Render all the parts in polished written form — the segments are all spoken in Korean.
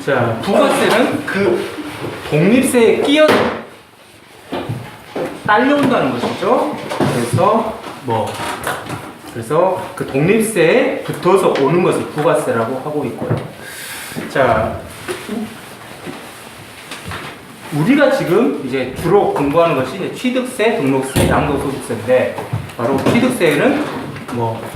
자, 부가세는 그 독립세에 딸려온다는 것이죠. 그래서 그 독립세에 붙어서 오는 것을 부가세라고 하고 있고요. 자, 우리가 지금 이제 주로 공부하는 것이 이제 취득세, 등록세, 양도소득세인데, 바로 취득세에는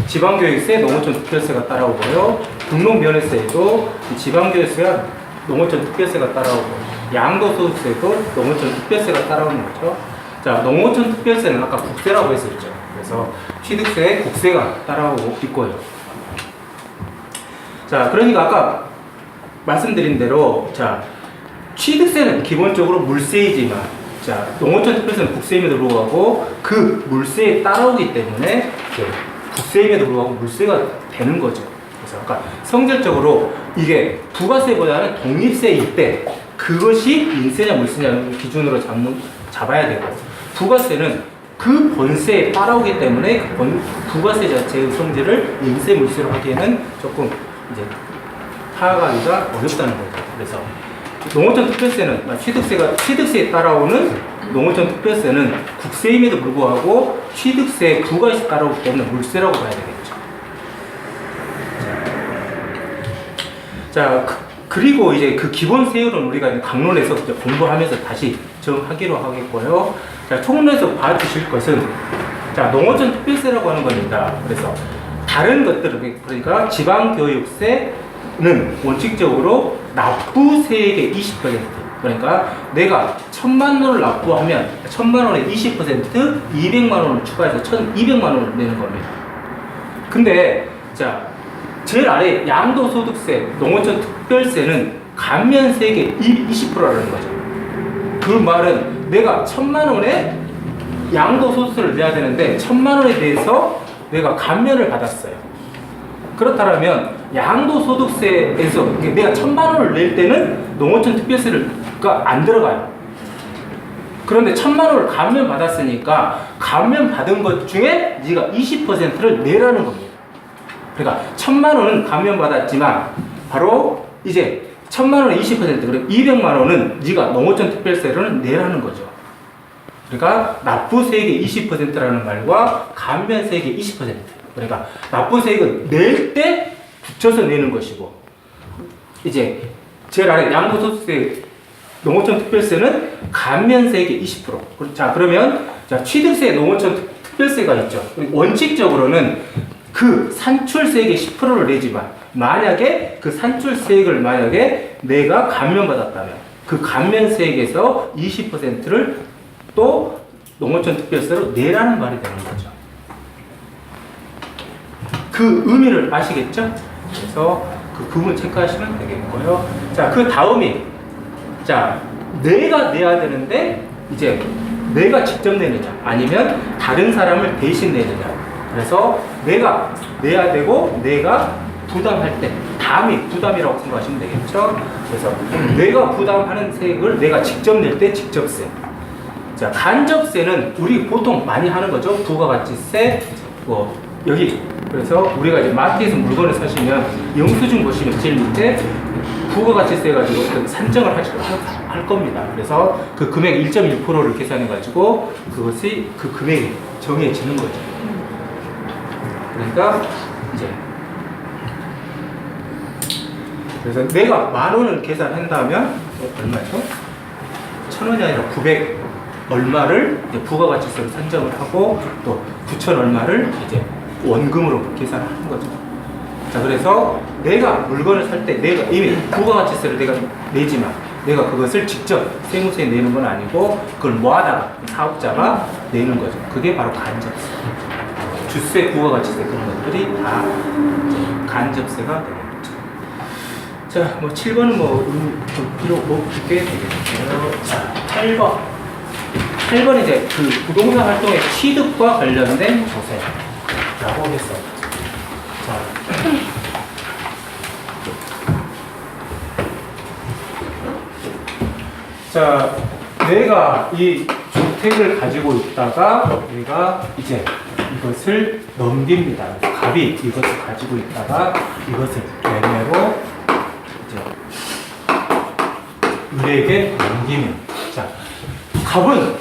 지방교육세, 농어촌 특별세가 따라오고요. 등록면허세에도 지방교육세가 농어촌 특별세가 따라오고, 양도소득세도 농어촌 특별세가 따라오는 거죠. 자, 농어촌 특별세는 아까 국세라고 했었죠. 그래서 취득세에 국세가 따라오고 있고요. 자, 그러니까 아까 말씀드린 대로, 자, 취득세는 기본적으로 물세이지만, 자, 농어촌 특별세는 국세임에도 불구하고 그 물세에 따라오기 때문에 국세임에도 불구하고 물세가 되는 거죠. 그래서 아까 성질적으로 이게 부가세보다는 독립세일 때 그것이 인세냐 물세냐 기준으로 잡아야 되고, 부가세는 그 번세에 따라오기 때문에 그 부가세 자체의 성질을 인세 물세로 하기에는 조금 이제 파악하기가 어렵다는 거죠. 그래서 농어촌 특별세는 취득세에 따라오는 농어촌 특별세는 국세임에도 불구하고 취득세 부가세 따라오기 때문에 물세라고 봐야 되겠죠. 자, 그리고 이제 그 기본 세율은 우리가 강론에서 이제 공부하면서 다시 정하기로 하겠고요. 자, 총론에서 봐주실 것은, 자, 농어촌 특별세라고 하는 겁니다. 그래서 다른 것들은, 그러니까 지방교육세는 원칙적으로 납부세액의 20%, 그러니까 내가 1,000만 원을 납부하면 1,000만 원에 20%, 200만 원을 추가해서 1,200만 원을 내는 겁니다. 근데 자, 제일 아래 양도소득세, 농어촌 특별세는 감면세액의 20%라는 거죠. 그 말은 내가 1,000만 원에 양도소득세를 내야 되는데 1,000만 원에 대해서 내가 감면을 받았어요. 그렇다면 양도소득세에서 내가 1,000만 원을 낼 때는 농어촌 특별세가 안 들어가요. 그런데 1,000만 원을 감면 받았으니까 감면 받은 것 중에 네가 20%를 내라는 겁니다. 그러니까 1,000만 원은 감면 받았지만 바로 이제 1,000만 원에 20%, 그럼 200만 원은 네가 농어촌 특별세를 내라는 거죠. 그러니까 납부세액의 20%라는 말과 감면세액의 20%. 그러니까 납부세액은 낼 때 붙여서 내는 것이고, 이제 제일 아래 양도소득세, 농어촌 특별세는 감면세액의 20%. 자, 그러면 자, 취득세, 농어촌 특별세가 있죠. 원칙적으로는 그 산출세액의 10%를 내지만, 만약에 그 산출세액을 만약에 내가 감면받았다면 그 감면세액에서 20%를 또 농어촌 특별세로 내라는 말이 되는 거죠. 그 의미를 아시겠죠? 그래서 그 부분 체크하시면 되겠고요. 자, 그 다음이, 자, 내가 내야 되는데 이제 내가 직접 내느냐 아니면 다른 사람을 대신 내느냐. 그래서 내가 내야 되고 내가 부담할 때, 담이 부담이라고 생각하시면 되겠죠? 그래서 내가 부담하는 세액을 내가 직접 낼 때 직접세. 자, 간접세는 우리 보통 많이 하는 거죠. 부가가치세, 여기. 그래서 우리가 이제 마트에서 물건을 사시면 영수증 보시면 제일 밑에 부가가치세 가지고 산정을 할 겁니다. 그래서 그 금액 1.1%를 계산해 가지고 그것이 그 금액이 정해지는 거죠. 그러니까 이제 그래서 내가 10,000원을 계산한다면 얼마죠? 1,000원이 아니라 900 얼마를 이제 부가가치세로 산정을 하고 또 9,000 얼마를 이제 원금으로 계산하는 거죠. 자, 그래서 내가 물건을 살 때 내가 이미 부가가치세를 내가 내지만 내가 그것을 직접 세무서에 내는 건 아니고 그걸 모아다가 사업자가 내는 거죠. 그게 바로 간접세. 주세, 부가가치세 그런 것들이 다 간접세가 되는 거죠. 자, 7번은 좀 필요 없게 되겠고요. 자, 8번. 8번 이제 그 부동산 활동의 취득과 관련된 조세라고 하겠습니다. 자, 내가 이 주택을 가지고 있다가 내가 이제 이것을 넘깁니다. 갑이 이것을 가지고 있다가 이것을 매매로 이제 을에게 넘기면. 자, 갑은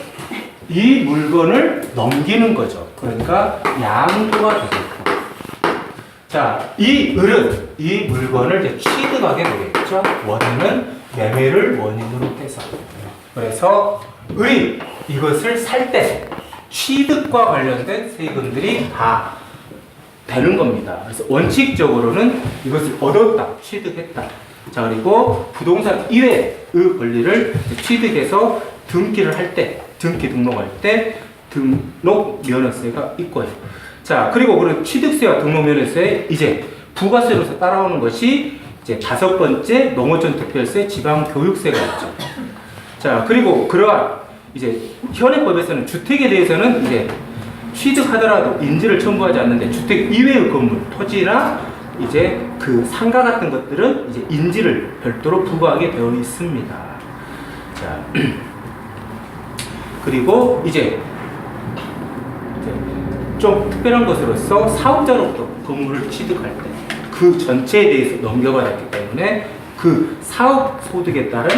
이 물건을 넘기는 거죠. 그러니까 양도가 되겠고. 자, 이 을은 이 물건을 이제 취득하게 되겠죠. 원인은 매매를 원인으로 해서. 그래서 을이 이것을 살 때 취득과 관련된 세금들이 다 되는 겁니다. 그래서 원칙적으로는 이것을 얻었다, 취득했다. 자, 그리고 부동산 이외의 권리를 취득해서 등기를 할 때, 등기 등록할 때 등록 면허세가 있고요. 자, 그리고 그 취득세와 등록 면허세에 이제 부가세로서 따라오는 것이 이제 5번째 농어촌 특별세, 지방 교육세가 있죠. 자, 그리고 그러한 이제 현행법에서는 주택에 대해서는 이제 취득하더라도 인지를 첨부하지 않는데 주택 이외의 건물, 토지나 이제 그 상가 같은 것들은 이제 인지를 별도로 부과하게 되어 있습니다. 자, 그리고 이제 좀 특별한 것으로서 사업자로부터 건물을 취득할 때 그 전체에 대해서 넘겨받았기 때문에 그 사업 소득에 따른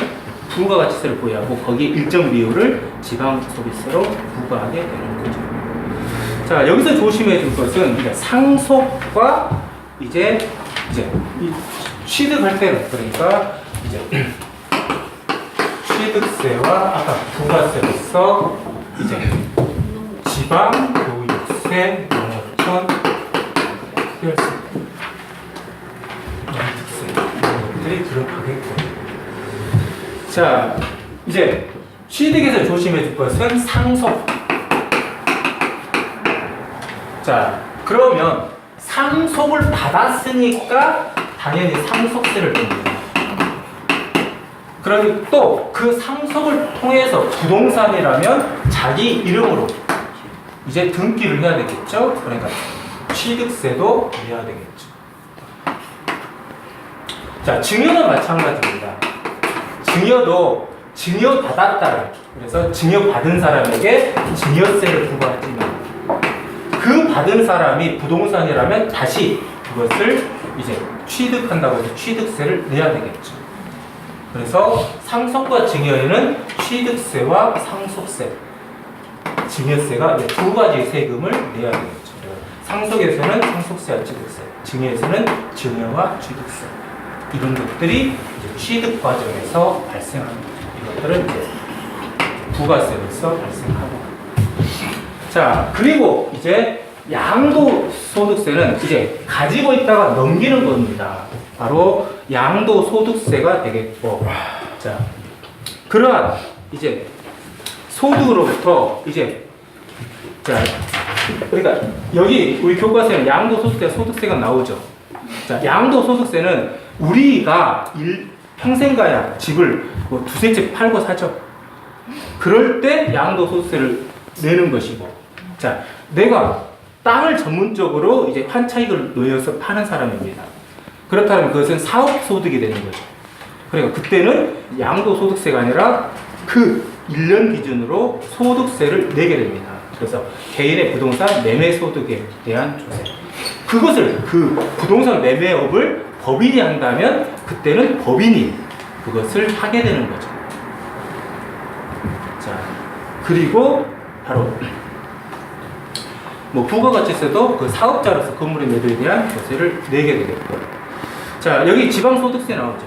부가가치세를 부여하고 거기에 일정 비율을 지방소비세로 부과하게 되는 거죠. 자, 여기서 조심해 줄 것은 이제 상속과 이제 이 취득할 때는 그러니까 이제 취득세와 아까 부가세로서 이제 지방 교육세, 농어촌 특별세, 양특세 이런 것들이 들어가겠고. 자, 이제 취득에서 조심해 줄 것은 상속. 자, 그러면 상속을 받았으니까 당연히 상속세를 냅니다. 그러니 또 그 상속을 통해서 부동산이라면 자기 이름으로 이제 등기를 해야 되겠죠? 그러니까 취득세도 내야 되겠죠. 자, 증여는 마찬가지입니다. 증여도 증여받았다는, 그래서 증여받은 사람에게 증여세를 부과하지만 그 받은 사람이 부동산이라면 다시 그것을 이제 취득한다고 해서 취득세를 내야 되겠죠. 그래서 상속과 증여에는 취득세와 상속세, 증여세가 두 가지 세금을 내야 되겠죠. 상속에서는 상속세와 취득세, 증여에서는 증여와 취득세. 이런 것들이 이제 취득 과정에서 발생합니다. 이것들은 이제 부가세로서 발생하고. 자, 그리고 이제 양도소득세는 이제 가지고 있다가 넘기는 겁니다. 바로 양도소득세가 되겠고. 자, 그러한 이제 소득으로부터 이제 자, 그러니까 여기 우리 교과서에는 양도소득세, 소득세가 나오죠. 자, 양도소득세는 우리가 평생가야 집을 뭐 두세 채 팔고 사죠. 그럴 때 양도소득세를 내는 것이고, 자, 내가 땅을 전문적으로 이제 환차익을 넣어서 파는 사람입니다. 그렇다면 그것은 사업소득이 되는 거죠. 그러니까 그때는 양도소득세가 아니라 그 1년 기준으로 소득세를 내게 됩니다. 그래서 개인의 부동산 매매소득에 대한 조세. 그것을 그 부동산 매매업을 법인이 한다면 그때는 법인이 그것을 하게 되는 거죠. 자, 그리고 바로 뭐 부가가치세도 그 사업자로서 건물의 매도에 대한 조세를 내게 되겠고. 자, 여기 지방소득세 나오죠.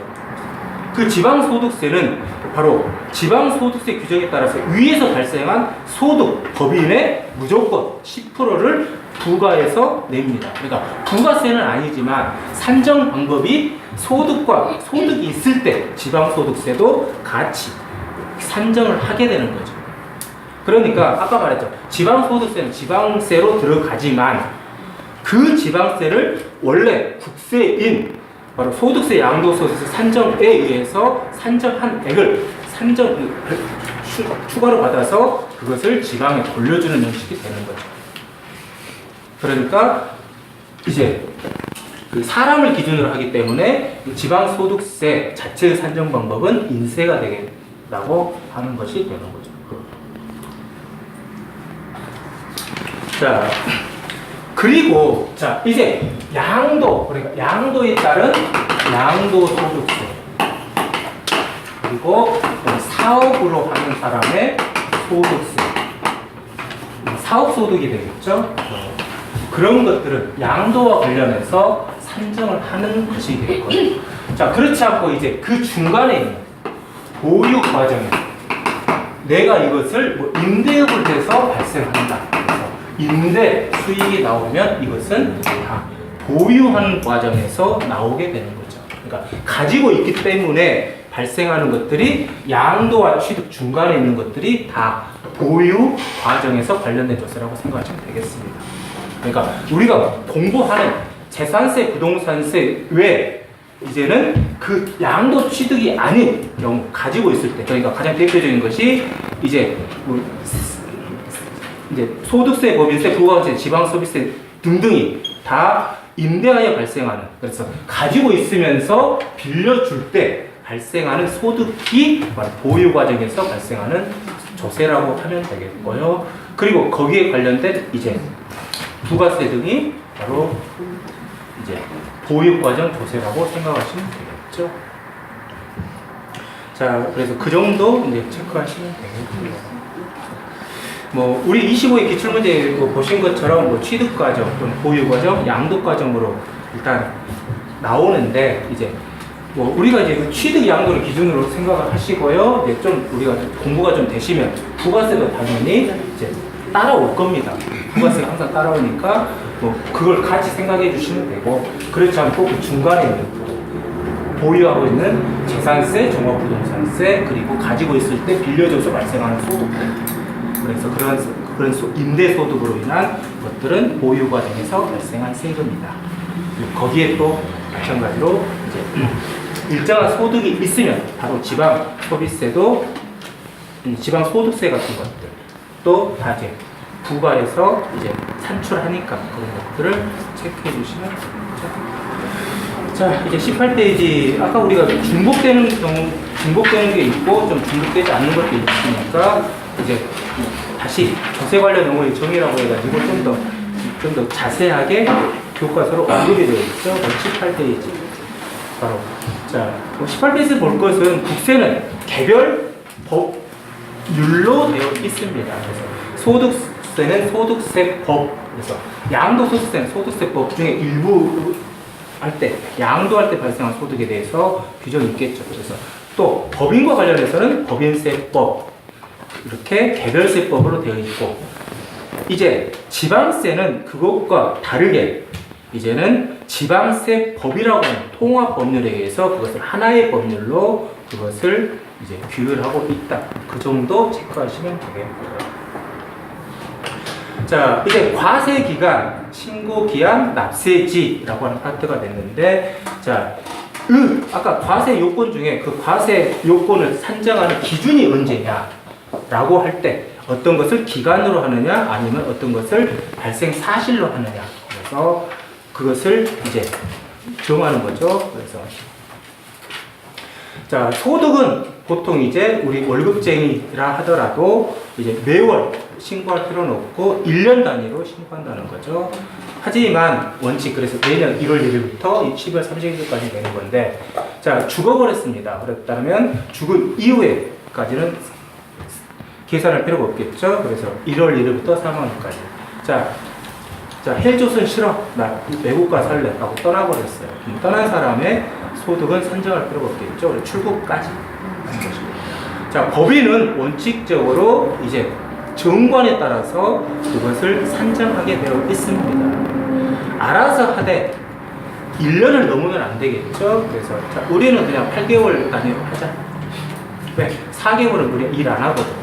그 지방소득세는 바로 지방소득세 규정에 따라서 위에서 발생한 소득, 법인의 무조건 10%를 부과해서 냅니다. 그러니까 부가세는 아니지만 산정 방법이 소득이 있을 때 지방소득세도 같이 산정을 하게 되는 거죠. 그러니까 아까 말했죠. 지방소득세는 지방세로 들어가지만 그 지방세를 원래 국세인 바로 소득세 양도소득세 산정에 의해서 산정한 액을 추가로 받아서 그것을 지방에 돌려주는 형식이 되는 거죠. 그러니까 이제 그 사람을 기준으로 하기 때문에 지방소득세 자체의 산정 방법은 인세가 되겠다고 하는 것이 되는 거죠. 자, 그리고 자 이제 양도, 그러니까 양도에 따른 양도소득세. 그리고 사업으로 하는 사람의 소득세. 사업소득이 되겠죠? 그런 것들은 양도와 관련해서 산정을 하는 것이 되겠고요. 자, 그렇지 않고 이제 그 중간에 있는 보유 과정에 내가 이것을 뭐 임대업을 해서 발생한다. 그래서 임대 수익이 나오면 이것은 다 보유하는 과정에서 나오게 되는 거죠. 그러니까 가지고 있기 때문에 발생하는 것들이 양도와 취득 중간에 있는 것들이 다 보유 과정에서 관련된 것이라고 생각하시면 되겠습니다. 그러니까 우리가 공부하는 재산세, 부동산세 외에 이제는 그 양도 취득이 아닌 경우 가지고 있을 때, 그러니까 가장 대표적인 것이 이제 소득세, 법인세, 부가세, 지방소비세 등등이 다 임대하여 발생하는, 그래서 가지고 있으면서 빌려줄 때 발생하는 소득이 보유 과정에서 발생하는 조세라고 하면 되겠고요. 그리고 거기에 관련된 이제 부가세 등이 바로 이제 보유 과정 조세라고 생각하시면 되겠죠. 자, 그래서 그 정도 이제 체크하시면 되겠고요. 뭐 우리 25회 기출문제 보신 것처럼 뭐 취득 과정, 또는 보유 과정, 양도 과정으로 일단 나오는데 이제 뭐 우리가 이제 취득 양도를 기준으로 생각을 하시고요. 이제 좀 우리가 공부가 좀 되시면 부가세도 당연히 이제 따라올 겁니다. 부가세가 항상 따라오니까 뭐 그걸 같이 생각해 주시면 되고, 그렇지 않고 그 중간에 있는 보유하고 있는 재산세, 종합부동산세, 그리고 가지고 있을 때 빌려줘서 발생하는 소득, 그래서 그런 임대소득으로 인한 것들은 보유 과정에서 발생한 세금이다. 거기에 또 마찬가지로 이제 일정한 소득이 있으면 바로 지방 소비세도 지방 소득세 같은 것들 또 다 이제 부과해서 이제 산출하니까 그런 것들을 체크해 주시면 됩니다. 자, 이제 18페이지 아까 우리가 중복되는 게 있고 좀 중복되지 않는 것도 있으니까 이제 다시 조세 관련 용어의 정의라고 해가지고 좀 더 자세하게 교과서로 언급이 되어 있죠. 18페이지. 바로. 자, 18페이지 볼 것은 국세는 개별 법률로 되어 있습니다. 그래서 소득세는 소득세법. 그래서 양도소득세는 소득세법 중에 일부 할 때, 양도할 때 발생한 소득에 대해서 규정이 있겠죠. 그래서 또 법인과 관련해서는 법인세법. 이렇게 개별세법으로 되어 있고, 이제 지방세는 그것과 다르게 이제는 지방세법이라고 하는 통합법률에 의해서 그것을 하나의 법률로 그것을 이제 규율하고 있다. 그 정도 체크하시면 되겠고요. 자, 이제 과세기간, 신고기한, 납세지라고 하는 파트가 됐는데, 자, 아까 과세 요건 중에 그 과세 요건을 산정하는 기준이 언제냐 라고 할 때 어떤 것을 기간으로 하느냐 아니면 어떤 것을 발생 사실로 하느냐, 그래서 그것을 이제 정하는 거죠. 그래서 자, 소득은 보통 이제 우리 월급쟁이라 하더라도 이제 매월 신고할 필요는 없고 1년 단위로 신고한다는 거죠. 하지만 원칙, 그래서 내년 1월 1일부터 12월 30일까지 되는 건데, 자, 죽어버렸습니다. 그렇다면 죽은 이후에까지는 계산할 필요가 없겠죠. 그래서 1월 1일부터 사망일까지. 자, 헬조선 싫어. 나 외국 가 살래. 라고 떠나버렸어요. 떠난 사람의 소득은 산정할 필요가 없겠죠. 그래서 출국까지 하는 것입니다. 자, 법인은 원칙적으로 이제 정관에 따라서 그것을 산정하게 되어 있습니다. 알아서 하되 1년을 넘으면 안 되겠죠. 그래서 자, 우리는 그냥 8개월 단위로 하자. 왜? 4개월은 우리가 일 안 하거든.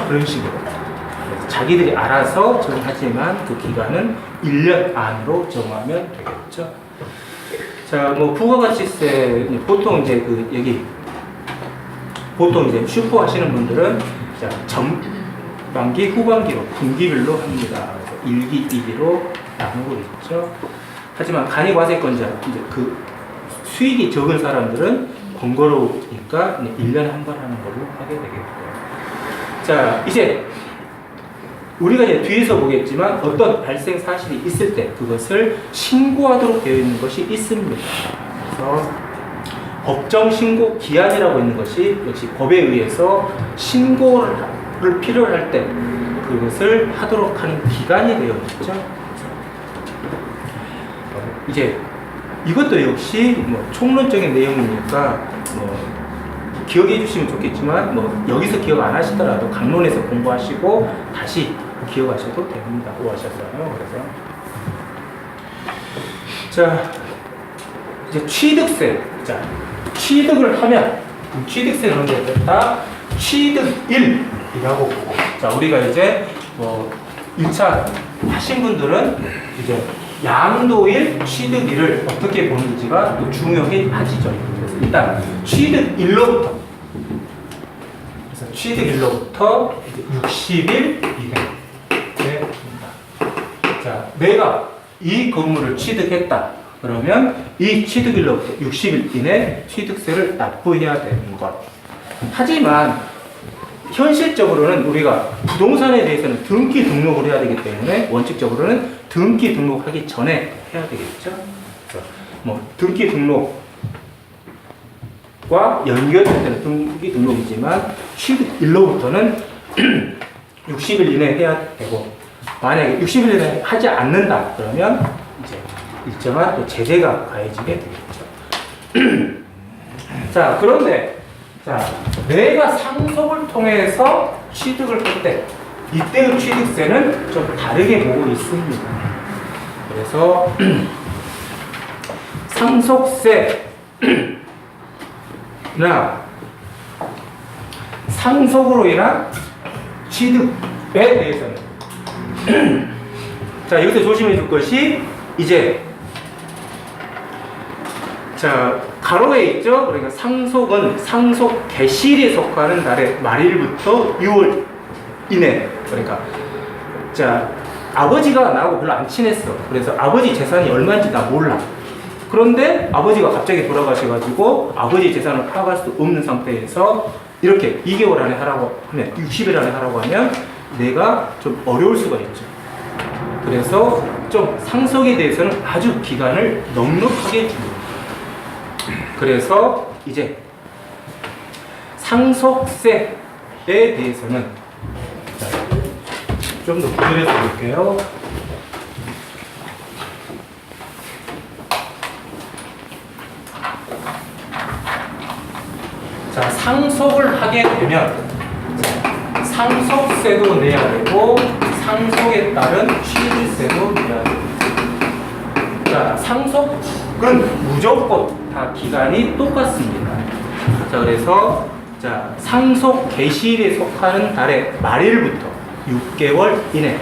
그런 식으로. 그래서 자기들이 알아서 정하지만 그 기간은 1년 안으로 정하면 되겠죠. 자, 뭐 부가가치세 보통 이제 그 여기 보통 이제 슈퍼 하시는 분들은 자, 전반기, 후반기로 분기별로 합니다. 그래서 1기, 2기로 나누고 있죠. 하지만 간이과세권자 이제 그 수익이 적은 사람들은 번거로우니까 1년에 한 번 하는 걸로 하게 되겠고요. 자, 이제 우리가 이제 뒤에서 보겠지만 어떤 발생 사실이 있을 때 그것을 신고하도록 되어 있는 것이 있습니다. 그래서 법정 신고 기한이라고 있는 것이 역시 법에 의해서 신고를 필요로 할 때 그것을 하도록 하는 기간이 되어 있죠. 이제 이것도 역시 뭐 총론적인 내용이니까 뭐 기억해 주시면 좋겠지만 뭐 여기서 기억 안 하시더라도 강론에서 공부하시고 다시 기억하셔도 됩니다. 오하셨어요. 그래서 자 이제 취득세. 자 취득을 하면 취득세는 언제 됐다? 취득일이라고 보고. 자 우리가 이제 뭐 1차 하신 분들은 이제 양도일, 취득일을 어떻게 보는지가 또 중요해지죠. 그래서 일단 취득일로부터, 그래서 취득일로부터 60일 이내에 자, 내가 이 건물을 취득했다. 그러면 이 취득일로부터 60일 이내 취득세를 납부해야 되는 것. 하지만 현실적으로는 우리가 부동산에 대해서는 등기 등록을 해야 되기 때문에 원칙적으로는 등기 등록하기 전에 해야 되겠죠. 그래서 뭐 등기 등록과 연결될 때는 등기 등록이지만 취득일로부터는 60일 이내에 해야 되고, 만약에 60일 이내에 하지 않는다 그러면 이제 일정한 또 제재가 가해지게 되겠죠. 자, 그런데 자, 내가 상속을 통해서 취득을 할 때 이때의 취득세는 좀 다르게 보고 있습니다. 그래서 상속세나 상속으로 인한 취득에 대해서는 자, 여기서 조심해 줄 것이 이제 자, 가로에 있죠? 그러니까 상속은 상속 개시일에 속하는 달의 말일부터 6월 이내. 그러니까 자, 아버지가 나하고 별로 안 친했어. 그래서 아버지 재산이 얼마인지 나 몰라. 그런데 아버지가 갑자기 돌아가셔가지고 아버지 재산을 파악할 수 없는 상태에서 이렇게 2개월 안에 하라고 하면, 60일 안에 하라고 하면 내가 좀 어려울 수가 있죠. 그래서 좀 상속에 대해서는 아주 기간을 넉넉하게 줍니다. 그래서 이제 상속세에 대해서는 좀 더 구별해서 볼게요. 자, 상속을 하게 되면 상속세도 내야 되고 상속에 따른 취득세도 내야 됩니다. 자, 상속은 무조건 다 기간이 똑같습니다. 자, 그래서 자, 상속 개시일에 속하는 달의 말일부터 6개월 이내.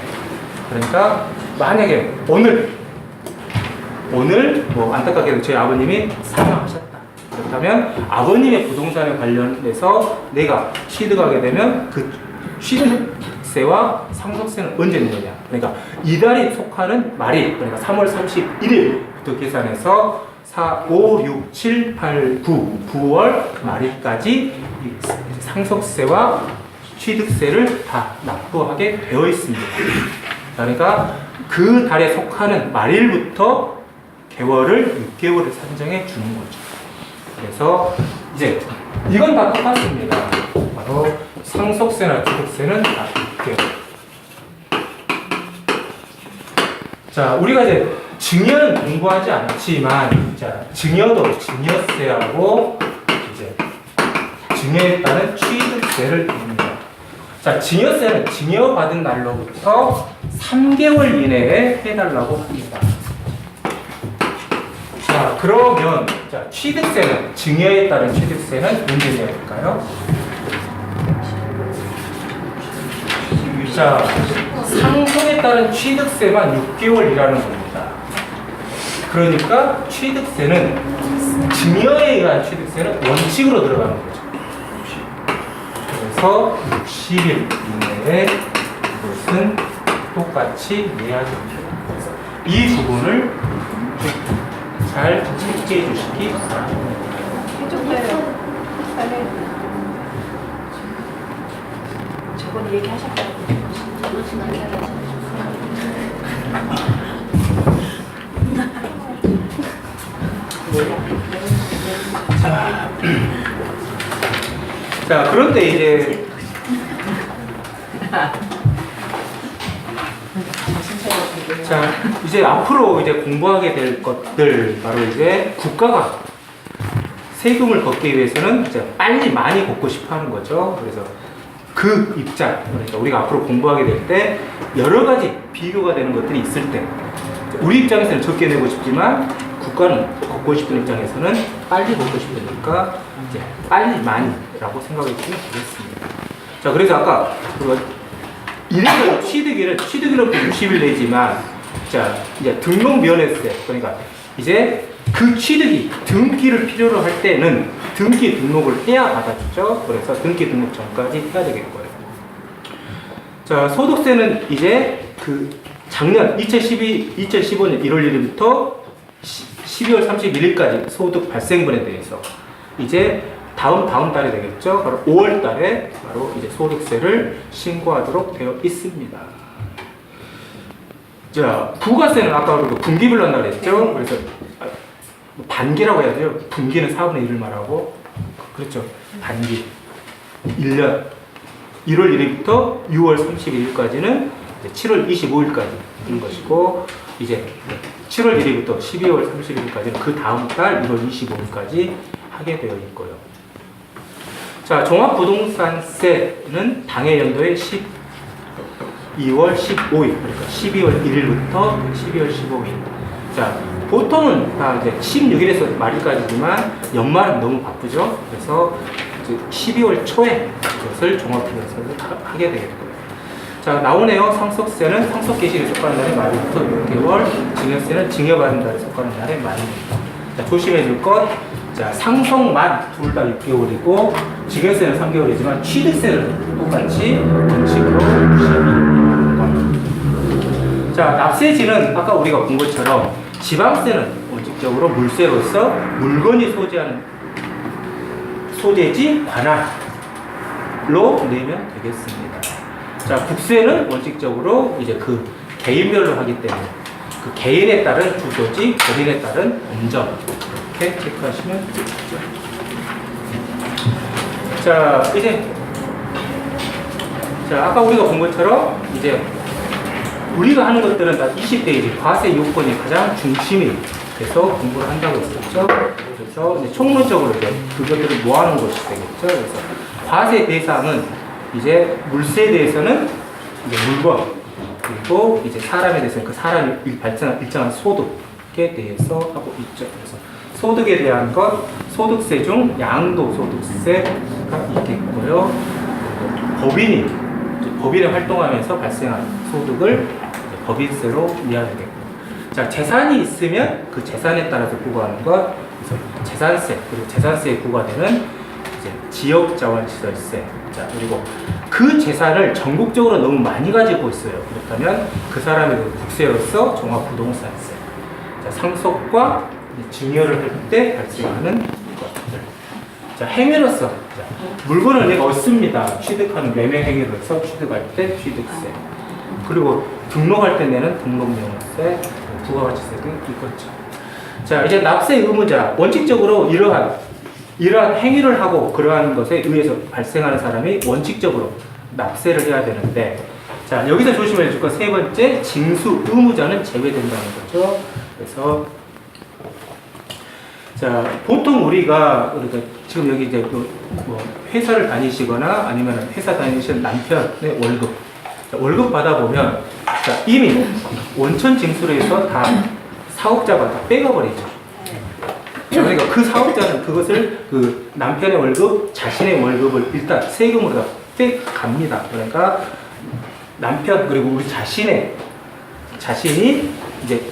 그러니까 만약에 오늘 뭐 안타깝게도 저희 아버님이 사망하셨다. 그렇다면 아버님의 부동산에 관련해서 내가 취득하게 되면 그 취득세와 상속세는 언제 내느냐. 그러니까 이달이 속하는 말일, 그러니까 3월 31일부터 계산해서 4, 5, 6, 7, 8, 9월 말일까지 상속세와 취득세를 다 납부하게 되어 있습니다. 그러니까 그 달에 속하는 말일부터 개월을 6개월을 산정해 주는 거죠. 그래서 이제 이건 다 똑같습니다. 바로 상속세나 취득세는 다 6개월. 자, 우리가 이제 증여는 공부하지 않지만, 자, 증여도 증여세하고 이제 증여에 따른 취득세를 냅니다. 자, 증여세는 증여받은 날로부터 3개월 이내에 해달라고 합니다. 자, 그러면 자, 취득세는 증여에 따른 취득세는 언제 내야 될까요? 자, 상속에 따른 취득세만 6개월이라는 겁니다. 그러니까 취득세는 증여에 의한 취득세는 원칙으로 들어가는 거죠. 그래서 60일 이내에 이것은 똑같이 내야 됩니다. 이 부분을 잘 체크해 주시기 바랍니다. 저번 얘기하셨다고. 자, 자, 그런데 이제 자, 이제 앞으로 이제 공부하게 될 것들 바로 이제 국가가 세금을 걷기 위해서는 이제 빨리 많이 걷고 싶어 하는 거죠. 그래서 그 입장, 그러니까 우리가 앞으로 공부하게 될 때 여러 가지 비교가 되는 것들이 있을 때 우리 입장에서는 적게 내고 싶지만 국가는 걷고 싶은 입장에서는 빨리 걷고 싶으니까 이제 빨리 많이라고 생각해 주시면 되겠습니다. 자, 그래서 아까 이래서 취득일은 60일 내지만 자, 이제 등록 면허세, 그러니까 이제 그 취득이 등기를 필요로 할 때는 등기 등록을 해야 받아주죠. 그래서 등기 등록 전까지 해야 되겠고요. 자, 소득세는 이제 그 작년 2015년 1월 1일부터 12월 31일까지 소득 발생분에 대해서 이제 다음 달에 되겠죠. 바로 5월 달에 바로 이제 소득세를 신고하도록 되어 있습니다. 자, 부가세는 아까 우리가 분기별로 한다고 했죠. 그래서 반기라고 해야 돼요. 분기는 4분의 1을 말하고, 그렇죠. 반기. 1년. 1월 1일부터 6월 31일까지는 7월 25일까지인 것이고, 이제 7월 1일부터 12월 31일까지는 그 다음 달 1월 25일까지 하게 되어 있고요. 자, 종합부동산세는 당해 연도의 12월 15일, 그러니까 12월 1일부터 12월 15일. 자, 보통은 다 이제 16일에서 말일까지지만 연말은 너무 바쁘죠. 그래서 이제 12월 초에 그것을 종합부동산세를 하게 되겠고요. 자, 나오네요. 상속세는 상속 개시일에 속하는 날의 말일부터 6개월, 증여세는 증여받은 날에 속하는 날의 말입니다. 자, 조심해 줄 것. 자, 상속만 둘 다 6개월이고 증여세는 3개월이지만 취득세는 똑같이 원칙으로 12개월. 자, 납세지는 아까 우리가 본 것처럼 지방세는 원칙적으로 물세로서 물건이 소재하는 소재지 관할로 내면 되겠습니다. 자, 국세는 원칙적으로 이제 그 개인별로 하기 때문에 그 개인에 따른 주소지, 거린에 따른 범점 이렇게 체크하시면 되겠죠. 자, 이제 아까 우리가 본 것처럼 이제 우리가 하는 것들은 다 20대 이제 과세 요건이 가장 중심이 돼서 공부를 한다고 했었죠. 그래서 이제 총론적으로 이제 그것들을 모아놓은 것이 되겠죠. 그래서 과세 대상은 이제 물세에 대해서는 이제 물건, 그리고 이제 사람에 대해서는 그 사람이 발생한 일정한 소득에 대해서 하고 있죠. 그래서 소득에 대한 것, 소득세 중 양도소득세가 있겠고요. 법인이 활동하면서 발생한 소득을 법인세로 내야 되겠고, 자, 재산이 있으면 그 재산에 따라서 부과하는 것, 그래서 재산세, 그리고 재산세에 부과되는 이제 지역자원시설세. 자, 그리고 그 재산을 전국적으로 너무 많이 가지고 있어요. 그렇다면 그 사람에 대한 국세로서 종합부동산세. 자, 상속과 증여를 할 때 발생하는 것들. 자, 행위로서 자, 물건을 내가 얻습니다. 취득하는 매매 행위로서 취득할 때 취득세. 그리고 등록할 때 내는 등록명세, 부가가치세 등 있겠죠. 자, 이제 납세 의무자. 원칙적으로 이러한 행위를 하고 그러한 것에 의해서 발생하는 사람이 원칙적으로 납세를 해야 되는데, 자, 여기서 조심해 줄 것 세 번째, 징수 의무자는 제외된다는 거죠. 그래서 자, 보통 우리가 지금 여기 이제 뭐 회사를 다니시거나 아니면 회사 다니시는 남편의 월급, 자, 월급 받아보면 자, 이미 원천 징수로 해서 다 사업자가 다 빼가버리죠. 그러니까 그 사업자는 그것을 그 남편의 월급, 자신의 월급을 일단 세금으로 다 빼갑니다. 그러니까 남편 그리고 우리 자신이 이제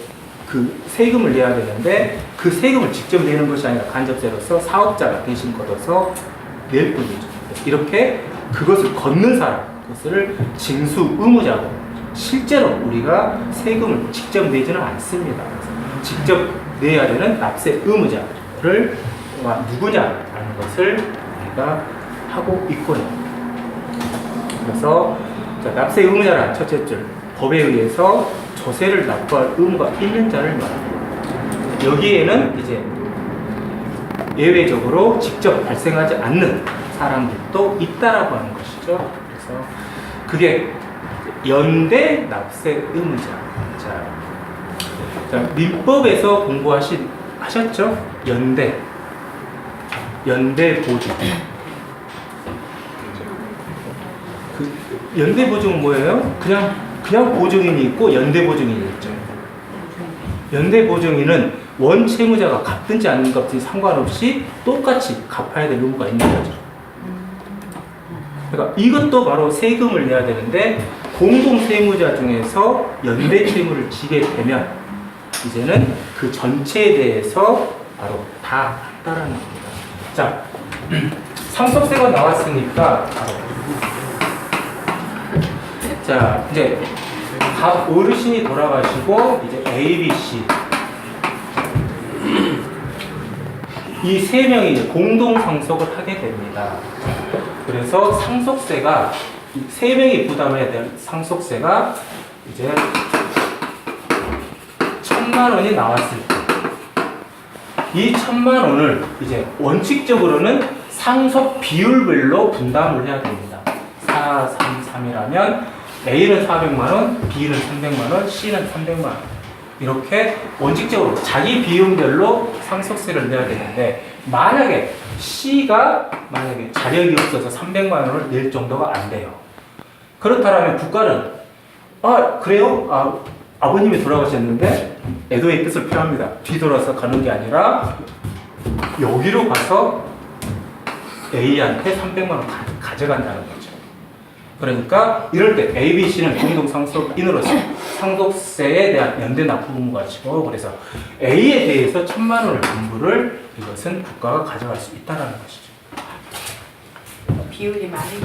그 세금을 내야 되는데 그 세금을 직접 내는 것이 아니라 간접세로서 사업자가 대신 걷어서 낼 뿐이죠. 이렇게 그것을 걷는 사람, 그것을 징수 의무자고, 실제로 우리가 세금을 직접 내지는 않습니다. 그래서 직접 내야 되는 납세 의무자를 누구냐라는 것을 우리가 하고 있고요. 그래서 자, 납세 의무자란 첫째 줄, 법에 의해서 조세를 납부할 의무가 있는 자를 말합니다. 여기에는 이제 예외적으로 직접 발생하지 않는 사람들도 있다라고 하는 것이죠. 그래서 그게 연대 납세 의무자. 자, 민법에서 공부하셨죠? 연대 보증. 그 연대 보증은 뭐예요? 그냥 보증인이 있고 연대 보증인이 있죠. 연대 보증인은 원 채무자가 갚든지 안 갚든지 상관없이 똑같이 갚아야 될 의무가 있는 거죠. 그러니까 이것도 바로 세금을 내야 되는데 공동 세무자 중에서 연대 채무를 지게 되면 이제는 그 전체에 대해서 바로 다 한다라는 겁니다. 자, 상속세가 나왔으니까 자, 이제 각 어르신이 돌아가시고 이제 A, B, C 이 세 명이 이제 공동 상속을 하게 됩니다. 그래서 상속세가 이 세 명이 부담해야 될 상속세가 이제 1,000만 원이 나왔을 때 이 1,000만 원을 이제 원칙적으로는 상속 비율별로 분담을 해야 됩니다. 4, 3, 3이라면 A는 400만 원, B는 300만 원, C는 300만 원. 이렇게 원칙적으로 자기 비용별로 상속세를 내야 되는데 만약에 C가 자력이 없어서 300만 원을 낼 정도가 안 돼요. 그렇다면 국가는 그래요? 아버님이 돌아가셨는데 애도의 뜻을 표합니다. 뒤돌아서 가는 게 아니라 여기로 가서 A한테 300만 원 가져간다는 거죠. 그러니까 이럴 때 A, B, C는 공동 상속인으로서 상속세에 대한 연대 납부 의무가 지고 그래서 A에 대해서 1,000만 원을 분부를 이것은 국가가 가져갈 수 있다는 것이죠. 비율이 많이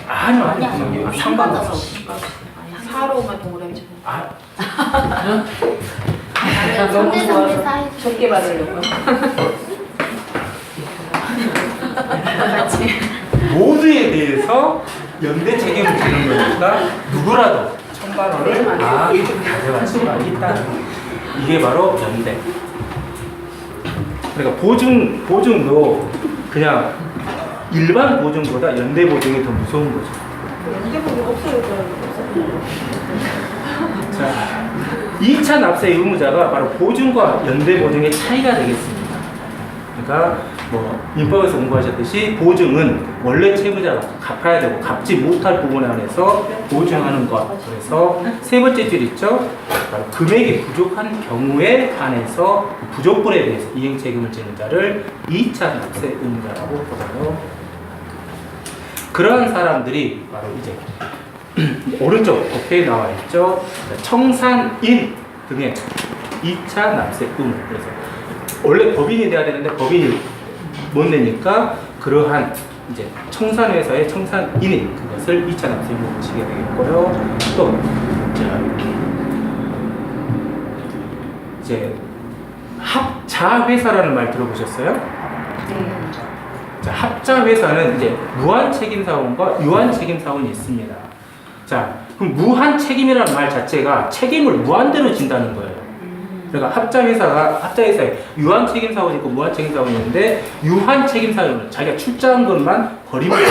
하면 아니요. 상관없어. 사로만 동그라미 쳐. 너무 좋아서 적게 받으려고. 모두에 대해서 연대 책임을 지는 거니까 누구라도 1,000만 원을 다 가져갈 수가 있다. 이게 바로 연대. 그러니까 보증도 그냥 일반 보증보다 연대 보증이 더 무서운 거죠. 연대 보증 없어요. 자, 2차 납세 의무자가 바로 보증과 연대 보증의 차이가 되겠습니다. 그러니까 민법에서 공부하셨듯이 보증은 원래 채무자가 갚아야 되고 갚지 못할 부분에 한해서 보증하는 것. 그래서 세 번째 줄 있죠? 바로 금액이 부족한 경우에 한해서 부족분에 대해서 이행 책임을 지는 자를 2차 납세 의무자라고 보고요. 그러한 사람들이 바로 이제 오른쪽 도표에 나와 있죠. 청산인 등의 2차 납세 의무. 그래서 원래 법인이 돼야 되는데 법인이 못 내니까 그러한 이제 청산회사의 청산인인 그것을 2차 납세 의무를 지게 되겠고요. 또 이제 합자회사라는 말 들어보셨어요? 자, 합자회사는 이제 무한책임사원과 유한책임사원이 있습니다. 자, 그럼 무한책임이라는 말 자체가 책임을 무한대로 진다는 거예요. 그러니까 합자회사에 유한책임사원이 있고 무한책임사원이 있는데 유한책임사원은 자기가 출자한 것만 거리면 돼요.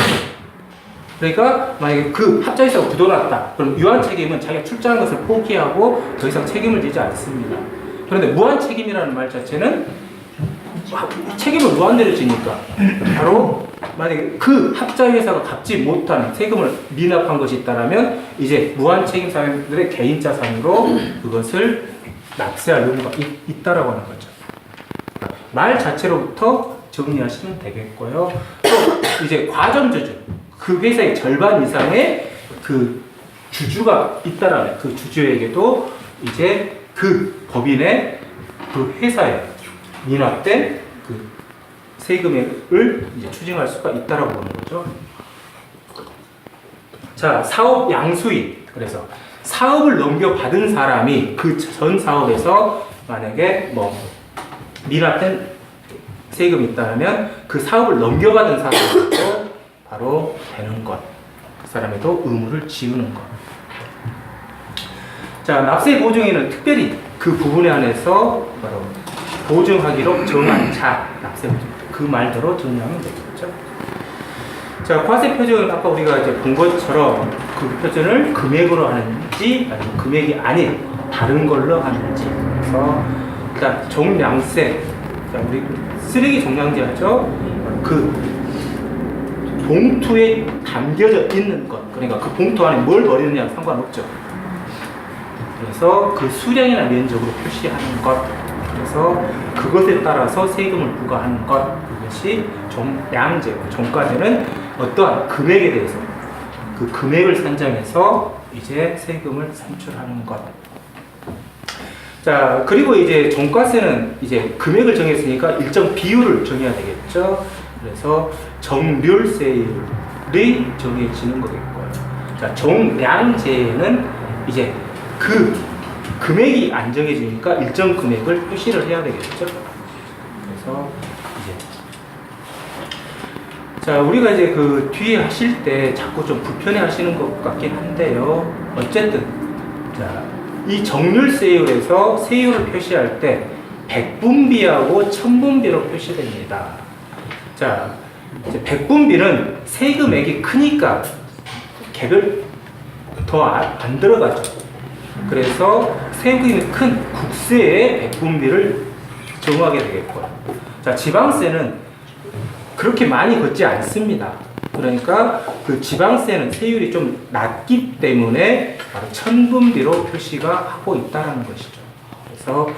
그러니까 만약에 그 합자회사가 부도났다. 그럼 유한책임은 자기가 출자한 것을 포기하고 더 이상 책임을 지지 않습니다. 그런데 무한책임이라는 말 자체는 책임을 무한대로 지니까 바로 만약에 그 합자회사가 갚지 못한 세금을 미납한 것이 있다면 이제 무한책임사원들의 개인자산으로 그것을 납세할 의무가 있다라고 하는 거죠. 말 자체로부터 정리하시면 되겠고요. 또 이제 과점주주, 그 회사의 절반 이상의 그 주주가 있다라면 그 주주에게도 이제 그 법인의 그 회사에 미납된 그 세금을 이제 추징할 수가 있다라고 보는 거죠. 자, 사업 양수인. 그래서 사업을 넘겨받은 사람이 그 전 사업에서 만약에 미납된 세금이 있다면 그 사업을 넘겨받은 사람도 바로 되는 것. 그 사람에도 의무를 지우는 것. 자, 납세 보증인은 특별히 그 부분에 한해서 바로 보증하기로 정한 자 납세금입니다. 그 말대로 정리하면 되겠죠. 자, 과세 표준 아까 우리가 이제 본 것처럼 그 표준을 금액으로 하는지 아니면 금액이 아닌 다른 걸로 하는지. 그래서 일단 종량세. 자, 우리 쓰레기 종량제 하죠. 그 봉투에 담겨져 있는 것. 그러니까 그 봉투 안에 뭘 버리느냐 상관없죠. 그래서 그 수량이나 면적으로 표시하는 것. 그래서 그것에 따라서 세금을 부과하는 것. 그것이 종량제고, 종가제는 어떠한 금액에 대해서 그 금액을 산정해서 이제 세금을 산출하는 것. 자, 그리고 이제 종가세는 이제 금액을 정했으니까 일정 비율을 정해야 되겠죠. 그래서 정률세율이 정해지는 거겠고요. 자, 종량제는 이제 그 금액이 안 정해지니까 일정 금액을 표시를 해야 되겠죠. 그래서 이제 자, 우리가 이제 그 뒤에 하실 때 자꾸 좀 불편해 하시는 것 같긴 한데요. 어쨌든 자, 이 정률세율에서 세율을 표시할 때 백분비하고 천분비로 표시됩니다. 자, 이제 백분비는 세금액이 크니까 개별 더 안 들어가죠. 그래서 세금이 큰 국세의 백분비를 정하게 되겠고요. 자, 지방세는 그렇게 많이 걷지 않습니다. 그러니까 그 지방세는 세율이 좀 낮기 때문에 바로 천분비로 표시가 하고 있다는 것이죠. 그래서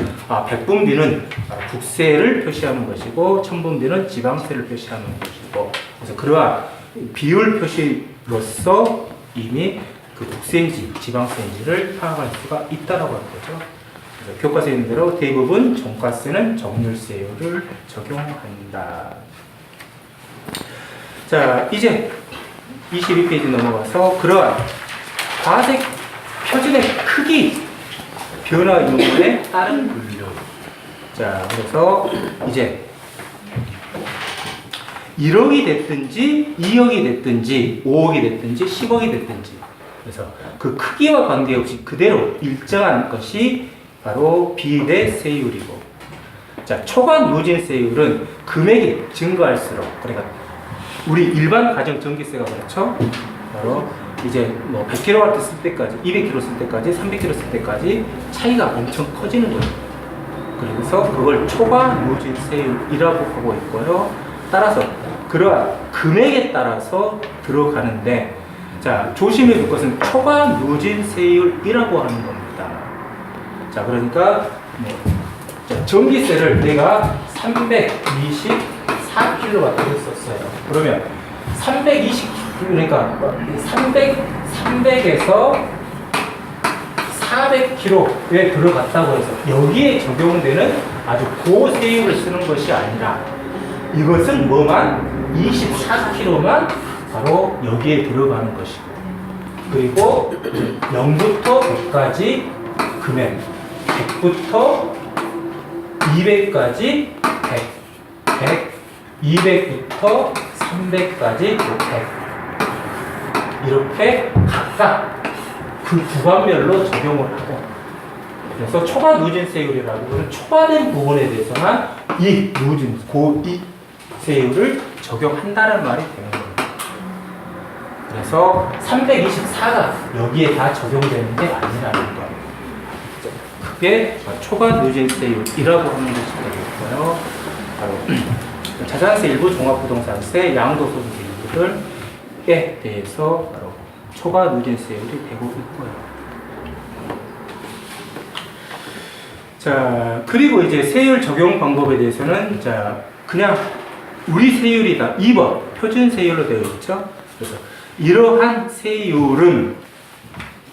백분비는 국세를 표시하는 것이고 천분비는 지방세를 표시하는 것이고, 그래서 그러한 비율 표시로서 이미 그 국세인지 지방세인지를 파악할 수가 있다라고 하는 거죠. 그래서 교과서에 있는 대로 대부분 종가세는 정률세율을 적용한다. 자, 이제 22페이지 넘어가서 그러한 과세 표준의 크기 변화 요건에 따른 분류. 자, 그래서 이제 1억이 됐든지 2억이 됐든지 5억이 됐든지 10억이 됐든지, 그래서 그 크기와 관계없이 그대로 일정한 것이 바로 비례세율이고, 자, 초과 누진세율은 금액이 증가할수록, 그러니까 우리 일반 가정 전기세가 그렇죠. 바로 이제 뭐 100kW 쓸 때까지, 200kW 쓸 때까지, 300kW 쓸 때까지 차이가 엄청 커지는 거예요. 그래서 그걸 초과 누진세율이라고 하고 있고요. 따라서 그러한 금액에 따라서 들어가는데, 자, 조심해 줄 것은 초과 누진세율이라고 하는 겁니다. 자, 그러니까 뭐 자, 전기세를 내가 324kW를 썼어요. 그러면 320, 그러니까 300에서 400kW에 들어갔다고 해서 여기에 적용되는 아주 고세율을 쓰는 것이 아니라, 이것은 뭐만 24kg만 바로 여기에 들어가는 것이고, 그리고 0부터 100까지 금액, 100부터 200까지 100, 200부터 300까지 100, 이렇게 각각 그 구간별로 적용을 하고, 그래서 초과 누진세율이라고 하는 초과된 부분에 대해서만 이 누진, 고이세율을 적용한다는 말이 되는 겁니다. 그래서 324가 여기에 다 적용되는 게 아니라는 거예요. 그게 초과 누진세율이라고 하는 것이 되겠고요. 바로 자산세 일부, 종합부동산세, 양도소득세 일부들에 대해서 바로 초과 누진세율이 되고 있고요. 자, 그리고 이제 세율 적용 방법에 대해서는, 자, 그냥 우리 세율이다, 2번 표준 세율로 되어 있죠. 그래서 이러한 세율은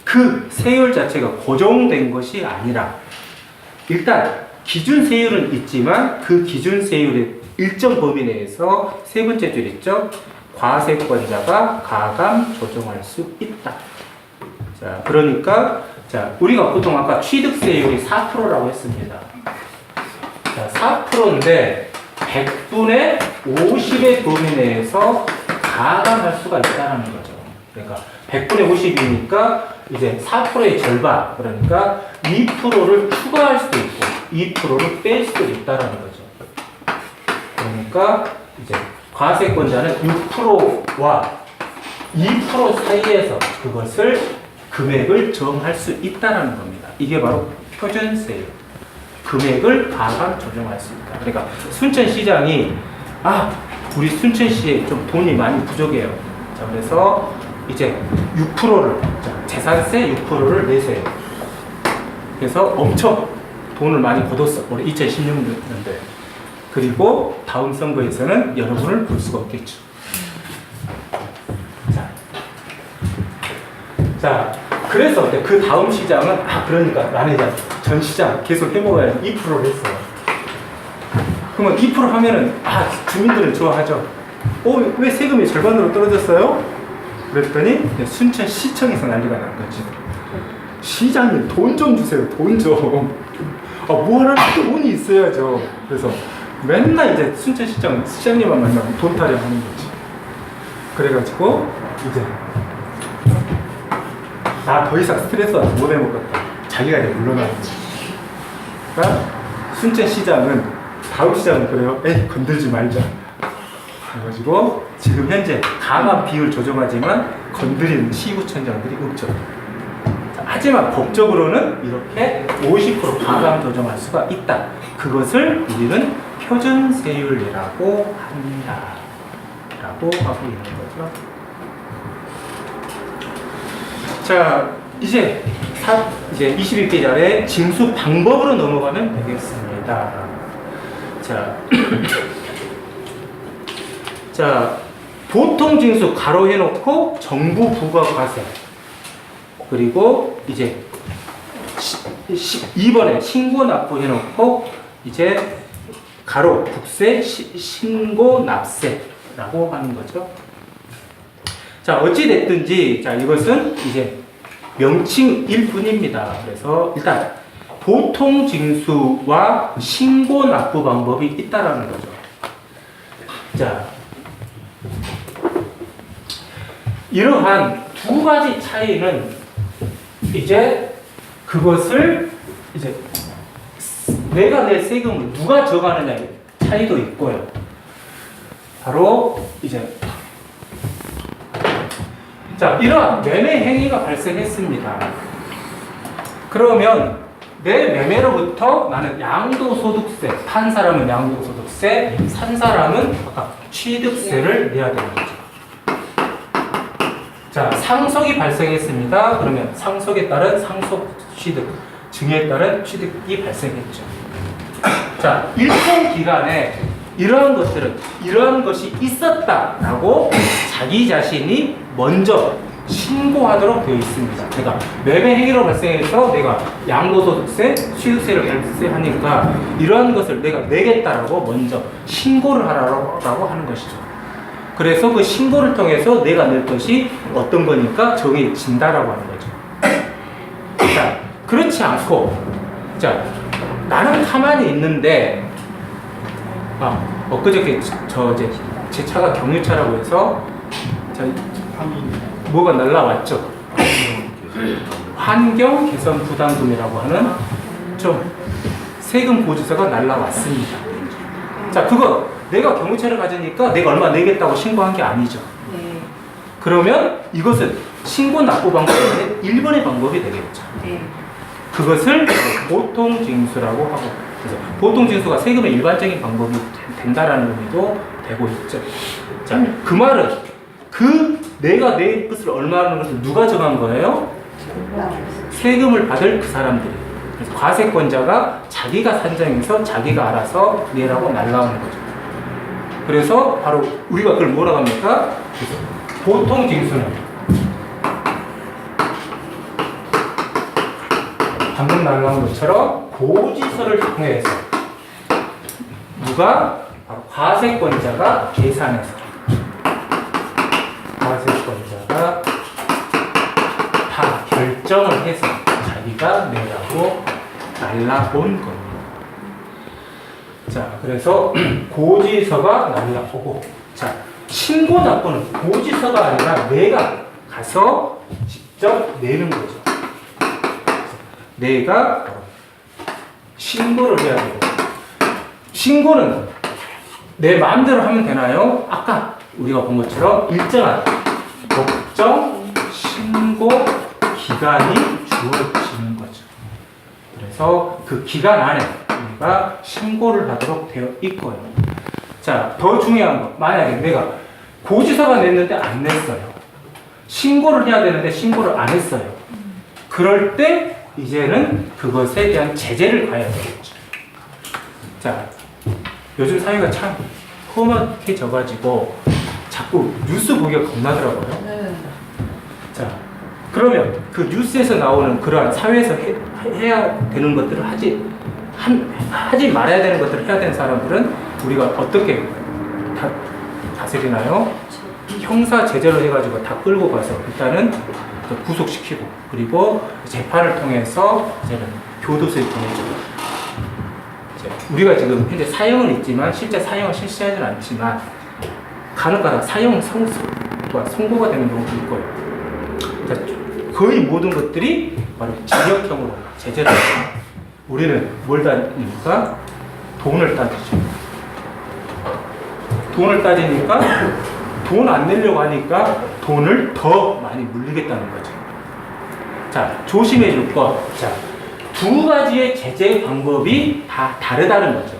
그 세율 자체가 고정된 것이 아니라, 일단 기준 세율은 있지만 그 기준 세율의 일정 범위 내에서 세 번째 줄 있죠. 과세권자가 가감 조정할 수 있다. 자, 그러니까 자, 우리가 보통 아까 취득세율이 4%라고 했습니다. 자, 4%인데 100분의 50의 범위 내에서 가감할 수가 있다는 거죠. 그러니까 100분의 50이니까 이제 4%의 절반, 그러니까 2%를 추가할 수도 있고 2%를 뺄 수 있다라는 거죠. 그러니까 이제 과세권자는 6%와 2% 사이에서 그것을 금액을 정할 수 있다라는 겁니다. 이게 바로 표준세예요. 금액을 과감 조정할 수 있다. 그러니까 순천시장이 우리 순천시에 좀 돈이 많이 부족해요. 자, 그래서 이제 6%를 재산세 6%를 내세요. 그래서 엄청 돈을 많이 걷었어. 우리 2016년도에. 그리고 다음 선거에서는 여러분을 볼 수가 없겠죠. 자, 그래서 그 다음 시장은 그러니까 나는 이제 전 시장 계속 해먹어야 2%를 했어요. 그러면 2% 하면은 주민들은 좋아하죠. 왜 세금이 절반으로 떨어졌어요? 그랬더니 순천시청에서 난리가 난 거지. 시장님 돈 좀 주세요. 돈 좀. 뭐 하나 돈이 있어야죠. 그래서 맨날 이제 순천시장 시장님만 만나면 돈 타령 하는 거지. 그래가지고 이제 나 더 이상 스트레스 못 해먹겠다. 자기가 이제 물러나는 거지. 그러니까 순천시장은 다음 시장은 그래요. 건들지 말자. 그래가지고 지금 현재 강한 비율 조정하지만 건드리는 시구청장들이 없죠. 하지만 법적으로는 이렇게 50% 과감 조정할 수가 있다. 그것을 우리는 표준세율이라고 합니다. 라고 하고 있는 거죠. 자, 이제 21페이지 아래 징수 방법으로 넘어가면 되겠습니다. 자, 보통 징수 가로 해놓고 정부 부과 과세. 그리고 이제 2번에 신고 납부 해놓고 이제 가로 국세 신고 납세라고 하는 거죠. 자, 어찌 됐든지 이것은 이제 명칭일 뿐입니다. 그래서 일단 보통 징수와 신고 납부 방법이 있다라는 거죠. 자, 이러한 두 가지 차이는 이제 그것을 이제 내가 낼 세금을 누가 정하느냐의 차이도 있고요. 바로 이제 이러한 매매 행위가 발생했습니다. 그러면 내 매매로부터 나는 양도소득세, 판 사람은 양도소득세, 산 사람은 취득세를 내야 되는 거죠. 자, 상속이 발생했습니다. 그러면 상속에 따른 상속 취득, 증여에 따른 취득이 발생했죠. 자, 일정 기간에 이러한 것이 있었다라고 자기 자신이 먼저 신고하도록 되어 있습니다. 그러니까 매매 행위로 발생해서 내가 양도소득세, 취득세를 발생하니까 이러한 것을 내가 내겠다라고 먼저 신고를 하라고 하는 것이죠. 그래서 그 신고를 통해서 내가 낼 것이 어떤 거니까 정해진다라고 하는 거죠. 자, 그렇지 않고, 나는 가만히 있는데, 엊그저께 제 차가 경유차라고 해서, 뭐가 날라왔죠. 환경 개선 부담금이라고 하는 좀 세금 보조서가 날라왔습니다. 자, 그거 내가 경유차를 가지니까 내가 얼마 내겠다고 신고한 게 아니죠. 네. 그러면 이것은 신고 납부 방법이 아니라 1번의 방법이 되겠죠. 네. 그것을 보통징수라고 하고, 그래서 보통징수가 세금의 일반적인 방법이 된다라는 의미도 되고 있죠. 자, 그 말은 내가 내 것을 얼마라는 것을 누가 정한 거예요? 세금을 받을 그 사람들이. 그래서 과세권자가 자기가 산정해서 자기가 알아서 내라고 날라오는 거죠. 그래서 바로 우리가 그걸 뭐라고 합니까? 보통 징수는 방금 날라온 것처럼 고지서를 통해서 누가? 바로 과세권자가 계산해서 과세권자가 다 결정을 해서 자기가 내라고 날라온 겁니다. 자, 그래서 고지서가 날라오고, 자, 신고 납부는 고지서가 아니라 내가 가서 직접 내는 거죠. 내가 신고를 해야 돼요. 신고는 내 마음대로 하면 되나요? 아까 우리가 본 것처럼 일정한 법정 신고 기간이 주어지는 거죠. 그래서 그 기간 안에 우리가 신고를 하도록 되어 있고요. 자, 더 중요한 거. 만약에 내가 고지서가 냈는데 안 냈어요. 신고를 해야 되는데 신고를 안 했어요. 그럴 때 이제는 그것에 대한 제재를 가해야 되겠죠. 자, 요즘 사회가 참 험악해져가지고 자꾸 뉴스 보기가 겁나더라고요. 네. 자, 그러면 그 뉴스에서 나오는 그러한 사회에서 해야 되는 것들을 하지 말아야 되는 것들을 해야 되는 사람들은 우리가 어떻게 다스리나요? 형사 제재로 해가지고 다 끌고 가서 일단은 구속시키고 그리고 재판을 통해서 이제는 교도소에 보내죠. 우리가 지금 현재 사형은 있지만 실제 사형을 실시하지는 않지만 간혹가다 사형 선고가 되는 경우도 있고요. 자, 거의 모든 것들이 바로 징역형으로 제재를 합니다. 우리는 뭘 따집니까? 돈을 따지죠. 돈을 따지니까 돈 안 내려고 하니까 돈을 더 많이 물리겠다는 거죠. 자, 조심해 줄 것. 자, 두 가지의 제재 방법이 다 다르다는 거죠.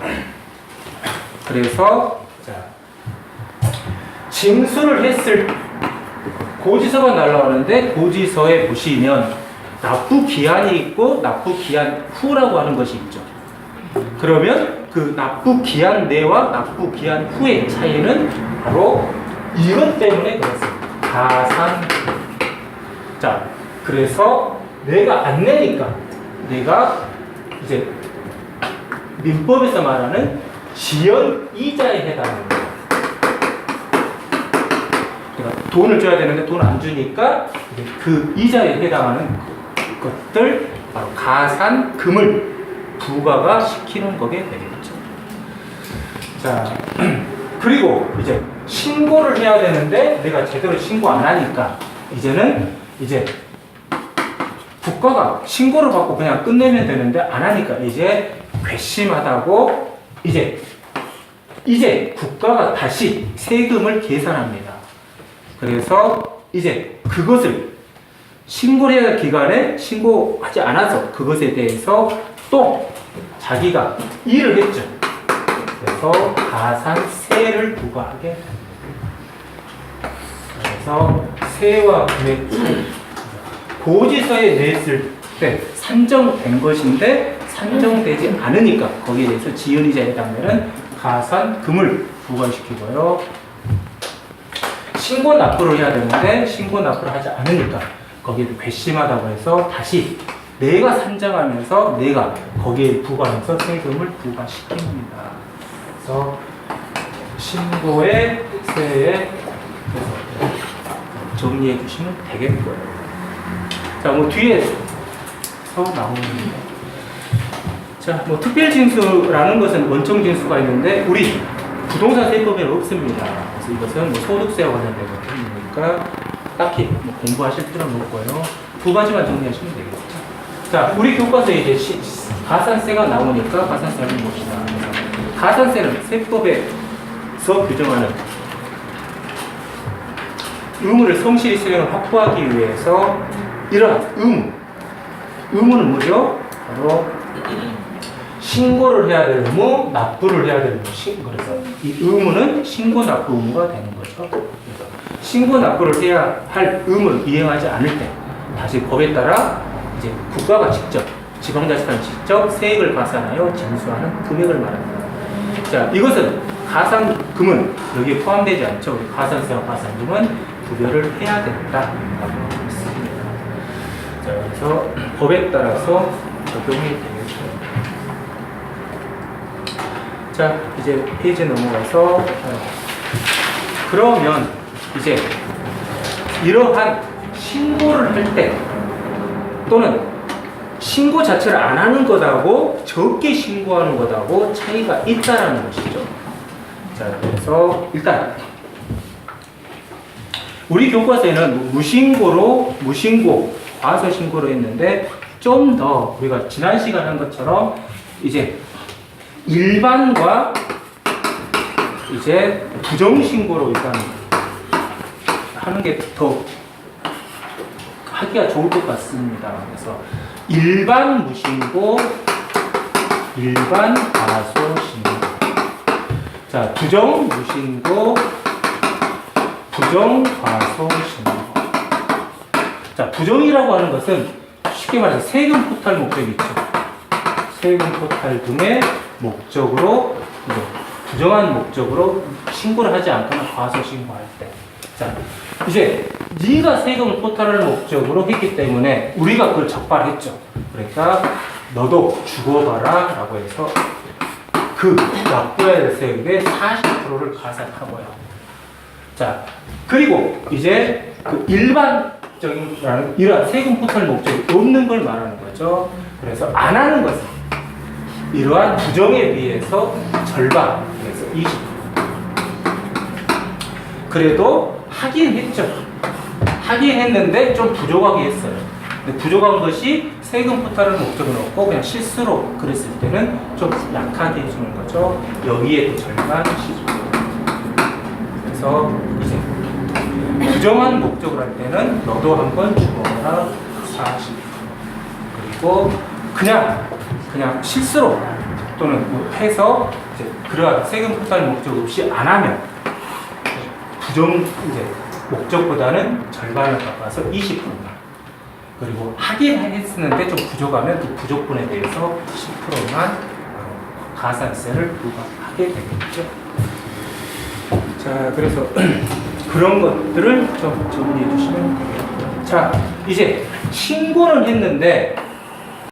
그래서 자, 징수를 했을 고지서가 날라오는데 고지서에 보시면 납부 기한이 있고 납부 기한 후라고 하는 것이 있죠. 그러면 그 납부 기한 내와 납부 기한 후의 차이는 바로 이것 때문에 그렇습니다. 가산. 자, 그래서 내가 안 내니까 내가 이제 민법에서 말하는 지연 이자에 해당하는 거예요. 그러니까 돈을 줘야 되는데 돈 안 주니까 그 이자에 해당하는 것들 바로 가산금을 부과가 시키는 거게 되겠죠. 자, 그리고 이제 신고를 해야 되는데 내가 제대로 신고 안 하니까 이제는 이제 국가가 신고를 받고 그냥 끝내면 되는데 안 하니까 이제 괘씸하다고 이제 국가가 다시 세금을 계산합니다. 그래서 이제 그것을 신고를 해야 할 기간에 신고하지 않아서 그것에 대해서 또 자기가 일을 했죠. 그래서 가산세를 부과하게 됩니다. 그래서 세와 금액 차이. 고지서에 냈을 때 산정된 것인데 산정되지 않으니까 거기에 대해서 지연이자에 해당되는 가산금을 부과시키고요. 신고 납부를 해야 되는데 신고 납부를 하지 않으니까 거기에도 괘씸하다고 해서 다시 내가 산정하면서 내가 거기에 부과해서 세금을 부과시킵니다. 그래서 신고에 세에 정리해 주시면 되겠고요. 자, 뭐 뒤에서 나옵니다. 자, 뭐 특별징수라는 것은 원청징수가 있는데 우리 부동산 세법에는 없습니다. 그래서 이것은 뭐 소득세와 관련된 것이니까 딱히 뭐 공부하실 필요는 없고요. 두 가지만 정리하시면 되겠죠. 자, 우리 교과서에 이제 가산세가 나오니까 가산세를 봅시다. 가산세는 세법에서 규정하는 의무를 성실히 수행을 확보하기 위해서 이러한 의무는 뭐죠? 바로 신고를 해야 될 의무, 납부를 해야 될 의무. 그래서 이 의무는 신고 납부 의무가 되는 거죠. 그래서 신고 납부를 해야 할 의무를 이행하지 않을 때 다시 법에 따라 이제 국가가 직접 지방자치단이 직접 세액을 가산하여 징수하는 금액을 말합니다. 자, 이것은 가산금은 여기에 포함되지 않죠. 가산세와 가산금은 구별을 해야 된다라고 있습니다. 자, 그래서 법에 따라서 적용이 되겠죠. 자, 이제 페이지 넘어가서 그러면 이제 이러한 신고를 할 때 또는 신고 자체를 안 하는 것하고 적게 신고하는 것하고 차이가 있다라는 것이죠. 자, 그래서 일단 우리 교과서에는 무신고, 과소신고로 했는데 좀 더 우리가 지난 시간에 한 것처럼 이제 일반과 이제 부정신고로 일단 하는 게 더 하기가 좋을 것 같습니다. 그래서 일반 무신고, 일반 과소신고. 자, 부정 무신고, 부정 과소신고. 자, 부정이라고 하는 것은 쉽게 말해서 세금 포탈 목적이 있죠. 세금 포탈 등의 목적으로, 부정한 목적으로 신고를 하지 않거나 과소신고할 때. 자, 이제 네가 세금을 포탈하는 목적으로 했기 때문에 우리가 그걸 적발했죠. 그러니까 너도 죽어봐라 라고 해서 그 납부해야 될 세금의 40%를 가산하고요. 자, 그리고 이제 그 일반적인 이러한 세금 포탈 목적이 없는 걸 말하는 거죠. 그래서 안 하는 것은 이러한 부정에 비해서 절반, 그래서 20%. 그래도 하긴 했죠. 하긴 했는데 좀 부족하게 했어요. 근데 부족한 것이 세금 포탈을 목적은 없고 그냥 실수로 그랬을 때는 좀 약하게 해주는 거죠. 여기에도 절반 10%. 그래서 이제 부정한 목적을 할 때는 너도 한번 죽어라 40%. 그리고 그냥 실수로 또는 뭐 해서 이제 그러한 세금 포탈 목적 없이 안 하면 부정 이제 목적보다는 절반을 깎아서 20%만. 그리고 하긴 했었는데 좀 부족하면 그 부족분에 대해서 10%만 가산세를 부과하게 되겠죠. 자, 그래서 그런 것들을 좀 정리해 주시면 되겠고요. 자, 이제 신고는 했는데